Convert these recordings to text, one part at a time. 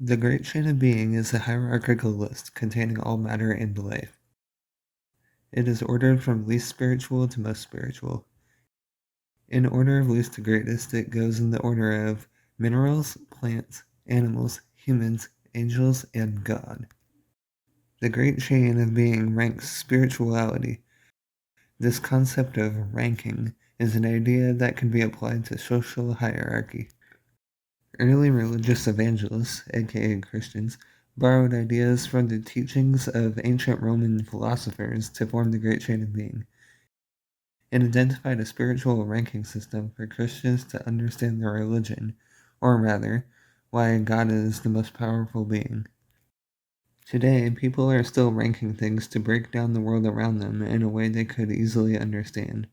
The Great Chain of Being is a hierarchical list containing all matter and life. It is ordered from least spiritual to most spiritual. In order of least to greatest, it goes in the order of minerals, plants, animals, humans, angels, and God. The Great Chain of Being ranks spirituality. This concept of ranking is an idea that can be applied to social hierarchy. Early religious evangelists, aka Christians, borrowed ideas from the teachings of ancient Roman philosophers to form the Great Chain of Being. It identified a spiritual ranking system for Christians to understand their religion, or rather, why God is the most powerful being. Today, people are still ranking things to break down the world around them in a way they could easily understand.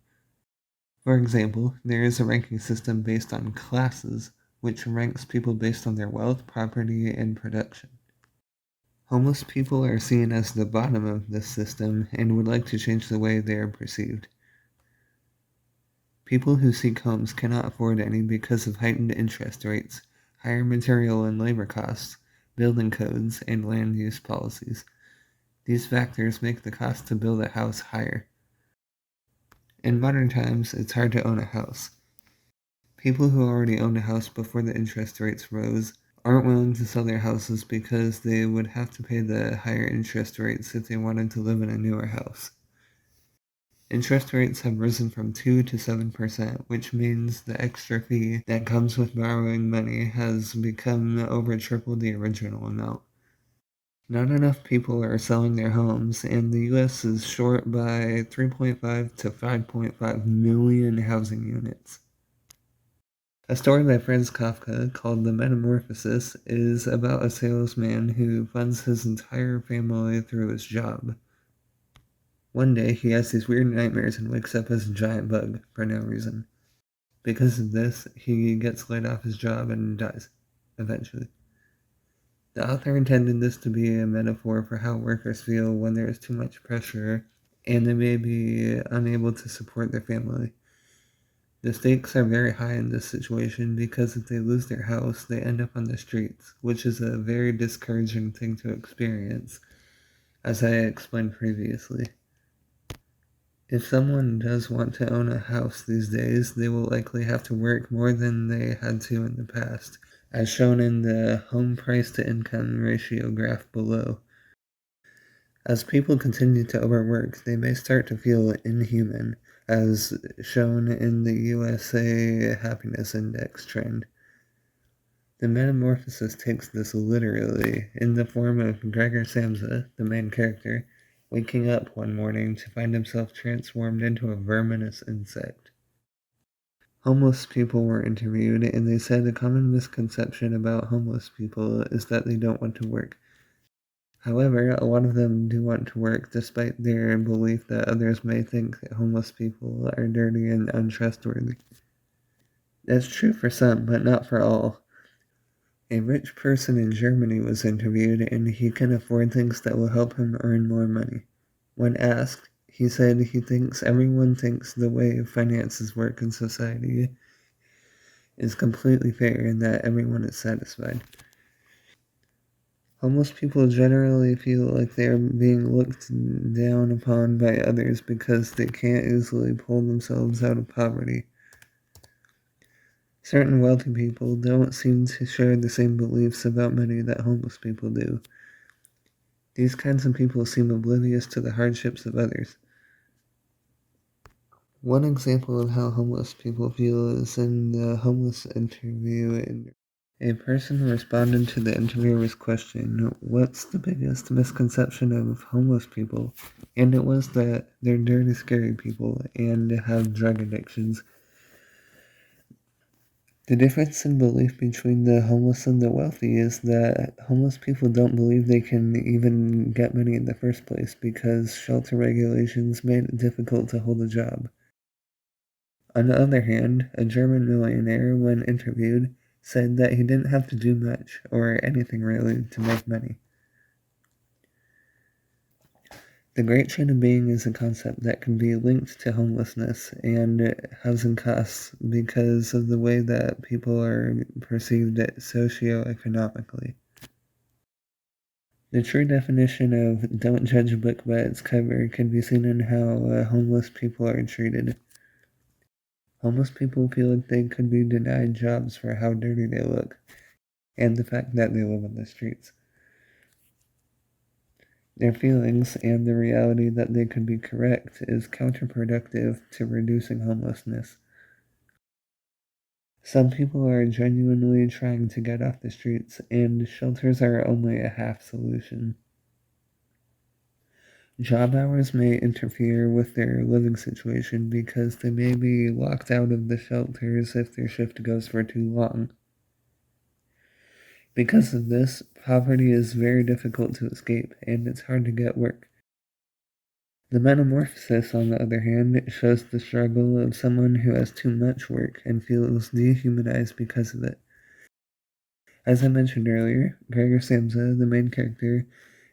For example, there is a ranking system based on classes, which ranks people based on their wealth, property, and production. Homeless people are seen as the bottom of this system and would like to change the way they are perceived. People who seek homes cannot afford any because of heightened interest rates, higher material and labor costs, building codes, and land use policies. These factors make the cost to build a house higher. In modern times, it's hard to own a house. People who already owned a house before the interest rates rose aren't willing to sell their houses because they would have to pay the higher interest rates if they wanted to live in a newer house. Interest rates have risen from 2 to 7%, which means the extra fee that comes with borrowing money has become over triple the original amount. Not enough people are selling their homes, and the US is short by 3.5 to 5.5 million housing units. A story by Franz Kafka called The Metamorphosis is about a salesman who funds his entire family through his job. One day, he has these weird nightmares and wakes up as a giant bug for no reason. Because of this, he gets laid off his job and dies, eventually. The author intended this to be a metaphor for how workers feel when there is too much pressure and they may be unable to support their family. The stakes are very high in this situation because if they lose their house, they end up on the streets, which is a very discouraging thing to experience, as I explained previously. If someone does want to own a house these days, they will likely have to work more than they had to in the past, as shown in the home price to income ratio graph below. As people continue to overwork, they may start to feel inhuman, as shown in the USA Happiness Index trend. The Metamorphosis takes this literally, in the form of Gregor Samsa, the main character, waking up one morning to find himself transformed into a verminous insect. Homeless people were interviewed, and they said a common misconception about homeless people is that they don't want to work. However, a lot of them do want to work despite their belief that others may think that homeless people are dirty and untrustworthy. That's true for some, but not for all. A rich person in Germany was interviewed, and he can afford things that will help him earn more money. When asked, he said he thinks everyone thinks the way finances work in society is completely fair and that everyone is satisfied. Homeless people generally feel like they are being looked down upon by others because they can't easily pull themselves out of poverty. Certain wealthy people don't seem to share the same beliefs about money that homeless people do. These kinds of people seem oblivious to the hardships of others. One example of how homeless people feel is in the homeless interview. A person responded to the interviewer's question, "What's the biggest misconception of homeless people?" And it was that they're dirty, scary people and have drug addictions. The difference in belief between the homeless and the wealthy is that homeless people don't believe they can even get money in the first place because shelter regulations made it difficult to hold a job. On the other hand, a German millionaire, when interviewed, said that he didn't have to do much, or anything really, to make money. The Great Chain of Being is a concept that can be linked to homelessness and housing costs because of the way that people are perceived socioeconomically. The true definition of "don't judge a book by its cover" can be seen in how homeless people are treated. Homeless people feel like they could be denied jobs for how dirty they look, and the fact that they live on the streets. Their feelings and the reality that they could be correct is counterproductive to reducing homelessness. Some people are genuinely trying to get off the streets, and shelters are only a half solution. Job hours may interfere with their living situation because they may be locked out of the shelters if their shift goes for too long. Because of this, poverty is very difficult to escape, and it's hard to get work. The Metamorphosis, on the other hand, shows the struggle of someone who has too much work and feels dehumanized because of it. As I mentioned earlier, Gregor Samsa, the main character,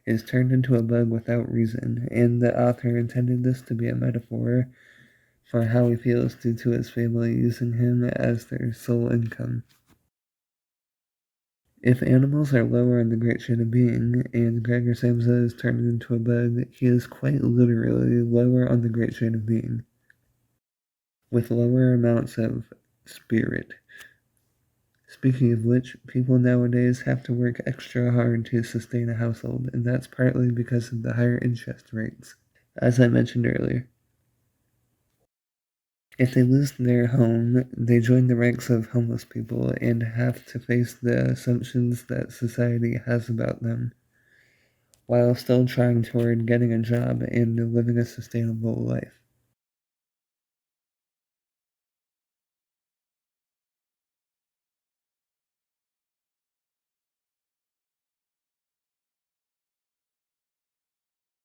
is turned into a bug without reason, and the author intended this to be a metaphor for how he feels due to his family using him as their sole income. If animals are lower on the great chain of being, and Gregor Samsa is turned into a bug, he is quite literally lower on the great chain of being, with lower amounts of spirit. Speaking of which, people nowadays have to work extra hard to sustain a household, and that's partly because of the higher interest rates, as I mentioned earlier. If they lose their home, they join the ranks of homeless people and have to face the assumptions that society has about them, while still trying toward getting a job and living a sustainable life.